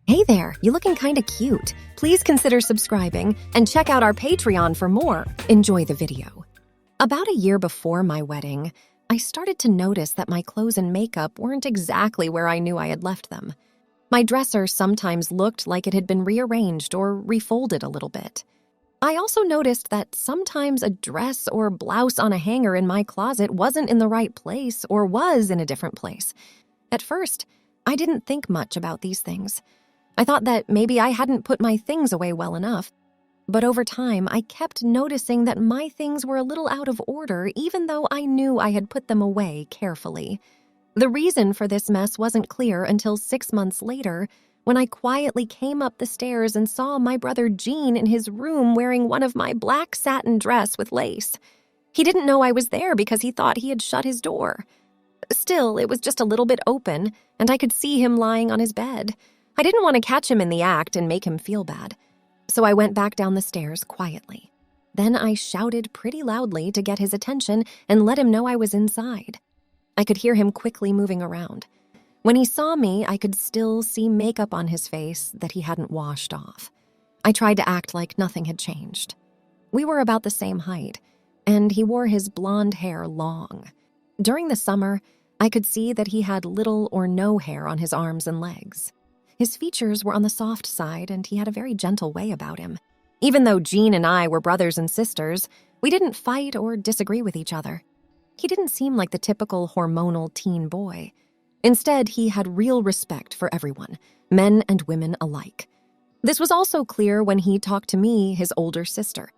Hey there, you looking kinda cute. Please consider subscribing and check out our Patreon for more. Enjoy the video. About a year before my wedding, I started to notice that my clothes and makeup weren't exactly where I knew I had left them. My dresser sometimes looked like it had been rearranged or refolded a little bit. I also noticed that sometimes a dress or blouse on a hanger in my closet wasn't in the right place or was in a different place. At first, I didn't think much about these things. I thought that maybe I hadn't put my things away well enough. But over time, I kept noticing that my things were a little out of order, even though I knew I had put them away carefully. The reason for this mess wasn't clear until 6 months later, when I quietly came up the stairs and saw my brother Gene in his room wearing one of my black satin dress with lace. He didn't know I was there because he thought he had shut his door. Still, it was just a little bit open, and I could see him lying on his bed. I didn't want to catch him in the act and make him feel bad, so I went back down the stairs quietly. Then I shouted pretty loudly to get his attention and let him know I was inside. I could hear him quickly moving around. When he saw me, I could still see makeup on his face that he hadn't washed off. I tried to act like nothing had changed. We were about the same height, and he wore his blonde hair long. During the summer, I could see that he had little or no hair on his arms and legs. His features were on the soft side, and he had a very gentle way about him. Even though Gene and I were brothers and sisters, we didn't fight or disagree with each other. He didn't seem like the typical hormonal teen boy. Instead, he had real respect for everyone, men and women alike. This was also clear when he talked to me, his older sister.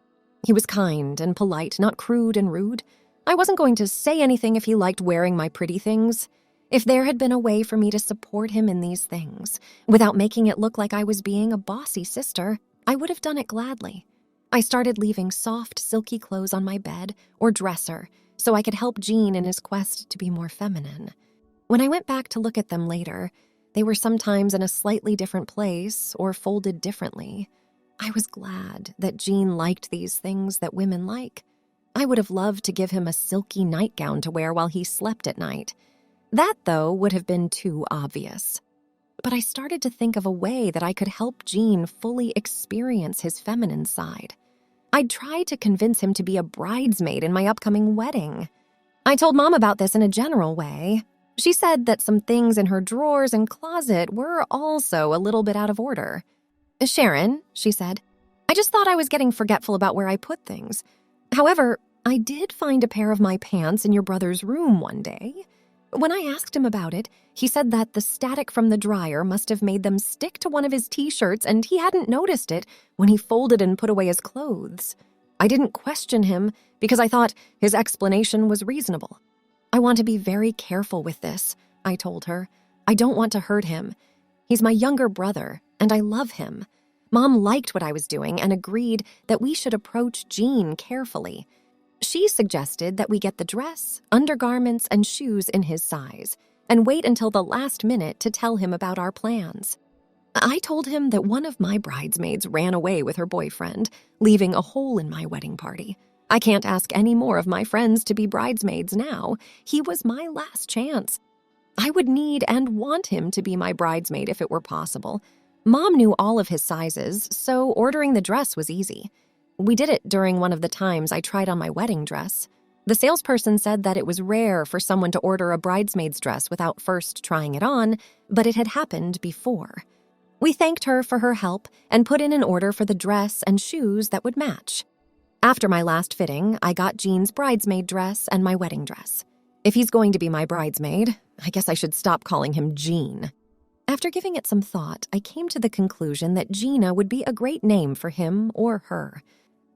He was kind and polite, not crude and rude. I wasn't going to say anything if he liked wearing my pretty things. If there had been a way for me to support him in these things, without making it look like I was being a bossy sister, I would have done it gladly. I started leaving soft, silky clothes on my bed or dresser so I could help Gene in his quest to be more feminine. When I went back to look at them later, they were sometimes in a slightly different place or folded differently. I was glad that Gene liked these things that women like. I would have loved to give him a silky nightgown to wear while he slept at night. That, though, would have been too obvious. But I started to think of a way that I could help Gene fully experience his feminine side. I'd try to convince him to be a bridesmaid in my upcoming wedding. I told Mom about this in a general way. She said that some things in her drawers and closet were also a little bit out of order. "Sharon," she said, "I just thought I was getting forgetful about where I put things. However, I did find a pair of my pants in your brother's room one day. When I asked him about it, he said that the static from the dryer must have made them stick to one of his t-shirts and he hadn't noticed it when he folded and put away his clothes. I didn't question him because I thought his explanation was reasonable. I want to be very careful with this," I told her. "I don't want to hurt him. He's my younger brother, and I love him." Mom liked what I was doing and agreed that we should approach Gene carefully. She suggested that we get the dress, undergarments, and shoes in his size, and wait until the last minute to tell him about our plans. I told him that one of my bridesmaids ran away with her boyfriend, leaving a hole in my wedding party. I can't ask any more of my friends to be bridesmaids now. He was my last chance. I would need and want him to be my bridesmaid if it were possible. Mom knew all of his sizes, so ordering the dress was easy. We did it during one of the times I tried on my wedding dress. The salesperson said that it was rare for someone to order a bridesmaid's dress without first trying it on, but it had happened before. We thanked her for her help and put in an order for the dress and shoes that would match. After my last fitting, I got Gene's bridesmaid dress and my wedding dress. If he's going to be my bridesmaid, I guess I should stop calling him Gene. After giving it some thought, I came to the conclusion that Gina would be a great name for him or her.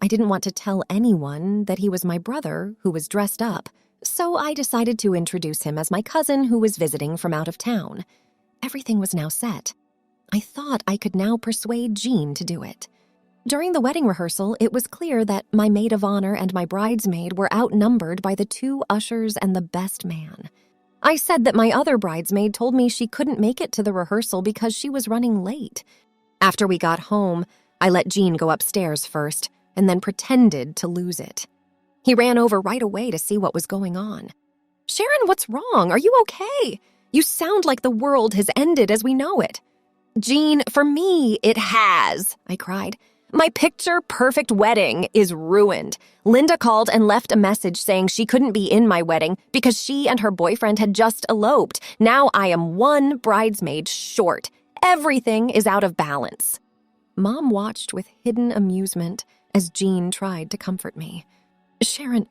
I didn't want to tell anyone that he was my brother who was dressed up, so I decided to introduce him as my cousin who was visiting from out of town. Everything was now set. I thought I could now persuade Gene to do it. During the wedding rehearsal, it was clear that my maid of honor and my bridesmaid were outnumbered by the 2 ushers and the best man. I said that my other bridesmaid told me she couldn't make it to the rehearsal because she was running late. After we got home, I let Gene go upstairs first, and then pretended to lose it. He ran over right away to see what was going on. "Sharon, what's wrong? Are you okay? You sound like the world has ended as we know it." Jean, for me, it has, I cried. My picture-perfect wedding is ruined. Linda called and left a message saying she couldn't be in my wedding because she and her boyfriend had just eloped. Now I am one bridesmaid short. Everything is out of balance. Mom watched with hidden amusement as Jean tried to comfort me. Sharon,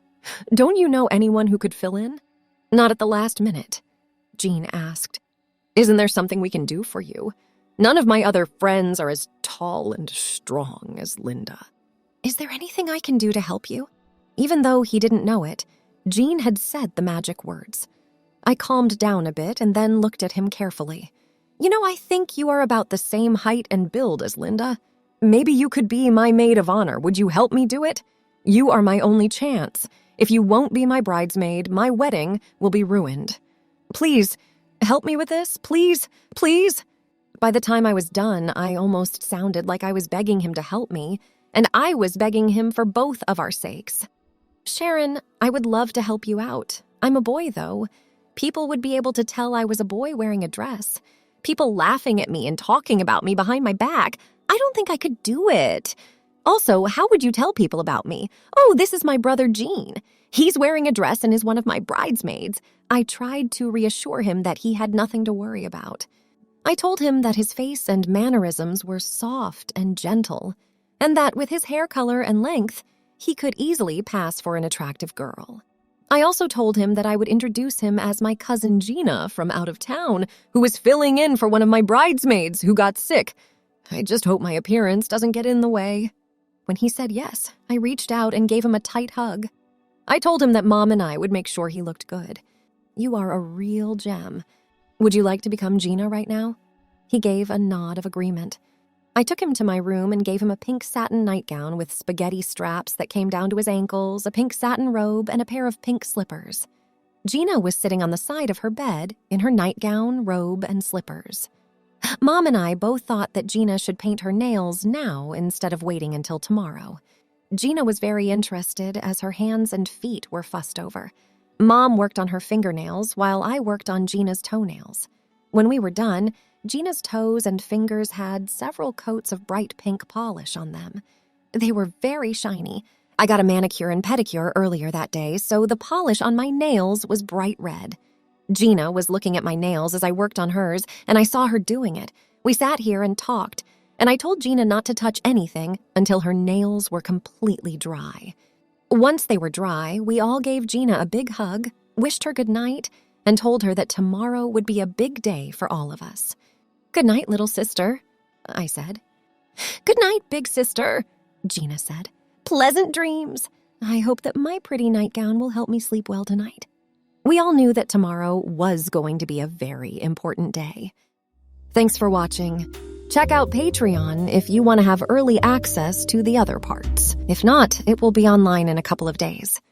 don't you know anyone who could fill in? Not at the last minute, Jean asked. Isn't there something we can do for you? None of my other friends are as tall and strong as Linda. Is there anything I can do to help you? Even though he didn't know it, Jean had said the magic words. I calmed down a bit and then looked at him carefully. You know, I think you are about the same height and build as Linda. Maybe you could be my maid of honor. Would you help me do it? You are my only chance. If you won't be my bridesmaid, my wedding will be ruined. Please, help me with this, please, please. By the time I was done, I almost sounded like I was begging him to help me, and I was begging him for both of our sakes. Sharon, I would love to help you out. I'm a boy, though. People would be able to tell I was a boy wearing a dress. People laughing at me and talking about me behind my back. I don't think I could do it. Also, how would you tell people about me? Oh, this is my brother Jean. He's wearing a dress and is one of my bridesmaids. I tried to reassure him that he had nothing to worry about. I told him that his face and mannerisms were soft and gentle, and that with his hair color and length, he could easily pass for an attractive girl. I also told him that I would introduce him as my cousin Gina from out of town, who was filling in for one of my bridesmaids who got sick. I just hope my appearance doesn't get in the way. When he said yes, I reached out and gave him a tight hug. I told him that Mom and I would make sure he looked good. You are a real gem. Would you like to become Gina right now? He gave a nod of agreement. I took him to my room and gave him a pink satin nightgown with spaghetti straps that came down to his ankles, a pink satin robe, and a pair of pink slippers. Gina was sitting on the side of her bed in her nightgown, robe, and slippers. Mom and I both thought that Gina should paint her nails now instead of waiting until tomorrow. Gina was very interested as her hands and feet were fussed over. Mom worked on her fingernails while I worked on Gina's toenails. When we were done, Gina's toes and fingers had several coats of bright pink polish on them. They were very shiny. I got a manicure and pedicure earlier that day, so the polish on my nails was bright red. Gina was looking at my nails as I worked on hers, and I saw her doing it. We sat here and talked, and I told Gina not to touch anything until her nails were completely dry. Once they were dry, we all gave Gina a big hug, wished her good night, and told her that tomorrow would be a big day for all of us. Good night, little sister, I said. Good night, big sister, Gina said. Pleasant dreams. I hope that my pretty nightgown will help me sleep well tonight. We all knew that tomorrow was going to be a very important day. Thanks for watching. Check out Patreon if you want to have early access to the other parts. If not, it will be online in a couple of days.